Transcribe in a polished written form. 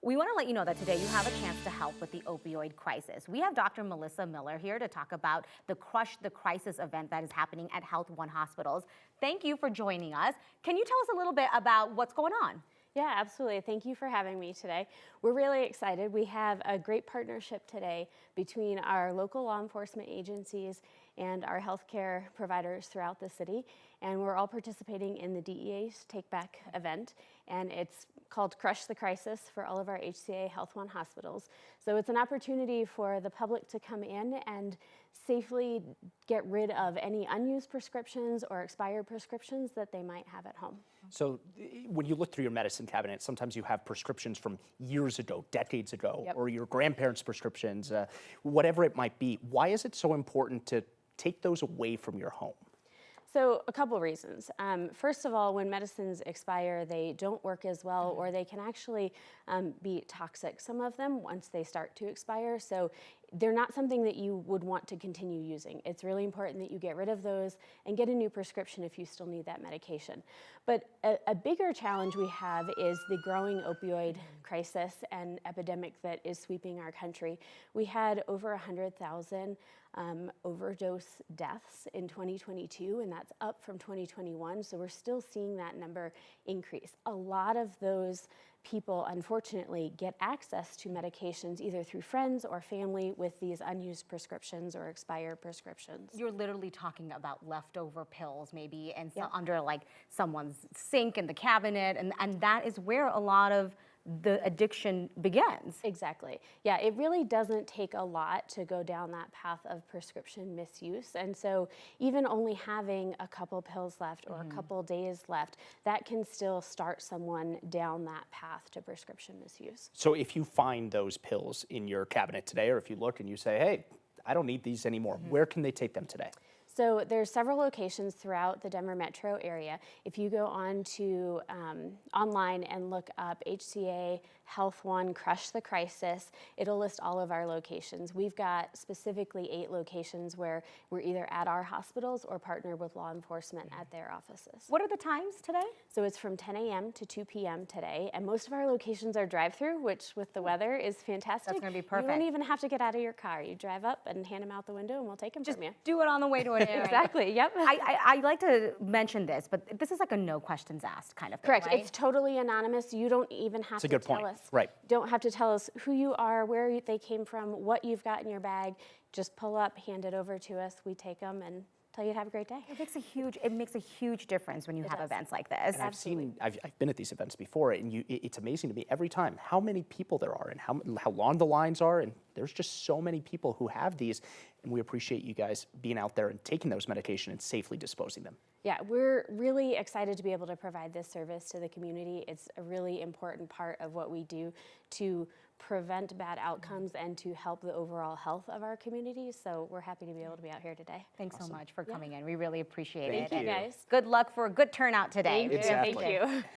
We want to let you know that today you have a chance to help with the opioid crisis. We have Dr. Melissa Miller here to talk about the Crush the Crisis event that is happening at HealthONE hospitals. Thank you for joining us. Can you tell us a little bit about what's going on? Yeah, absolutely. Thank you for having me today. We're really excited. We have a great partnership today between our local law enforcement agencies and our healthcare providers throughout the city. And we're all participating in the DEA's Take Back event. And it's called Crush the Crisis for all of our HCA HealthONE hospitals. So it's an opportunity for the public to come in and safely get rid of any unused prescriptions or expired prescriptions that they might have at home. So when you look through your medicine cabinet, sometimes you have prescriptions from years ago, decades ago, Yep. or your grandparents' prescriptions, whatever it might be. Why is it so important to take those away from your home? So a couple reasons. First of all, when medicines expire, they don't work as well, or they can actually be toxic, some of them, once they start to expire. So they're not something that you would want to continue using. It's really important that you get rid of those and get a new prescription if you still need that medication. But a bigger challenge we have is the growing opioid crisis and epidemic that is sweeping our country. We had over 100,000 overdose deaths in 2022, and that's up from 2021. So we're still seeing that number increase. A lot of those people, unfortunately, get access to medications either through friends or family with these unused prescriptions or expired prescriptions. You're literally talking about leftover pills maybe and Yep. under like someone's sink in the cabinet, and that is where a lot of the addiction begins. Exactly. Yeah, it really doesn't take a lot to go down that path of prescription misuse. And so even only having a couple pills left or a couple days left, that can still start someone down that path to prescription misuse. So if you find those pills in your cabinet today, or if you look and you say, hey, I don't need these anymore, where can they take them today? So there's several locations throughout the Denver metro area. If you go on to online and look up HCA HealthONE Crush the Crisis, it'll list all of our locations. We've got specifically 8 locations where we're either at our hospitals or partner with law enforcement at their offices. What are the times today? So it's from 10 a.m. to 2 p.m. today, and most of our locations are drive-through, which with the weather is fantastic. That's gonna be perfect. You don't even have to get out of your car. You drive up and hand them out the window, and we'll take them Just from you. do it on the way to an errand. Exactly, yep. I like to mention this, but this is like a no questions asked kind of thing, Correct. right? It's totally anonymous. You don't even have to a good tell point. us. Right. Don't have to tell us who you are, where they came from, what you've got in your bag. Just pull up, hand it over to us. We take them and tell you to have a great day. It makes a huge difference when you have does. events like this. Absolutely. I've been at these events before, and it's amazing to me every time how many people there are and how long the lines are, and there's just so many people who have these, and we appreciate you guys being out there and taking those medication and safely disposing them. Yeah, we're really excited to be able to provide this service to the community. It's a really important part of what we do to prevent bad outcomes and to help the overall health of our community. So we're happy to be able to be out here today. Thanks so much for coming in. We really appreciate Thank it. you, guys. Good luck for a good turnout today. Thank you. Exactly. Thank you.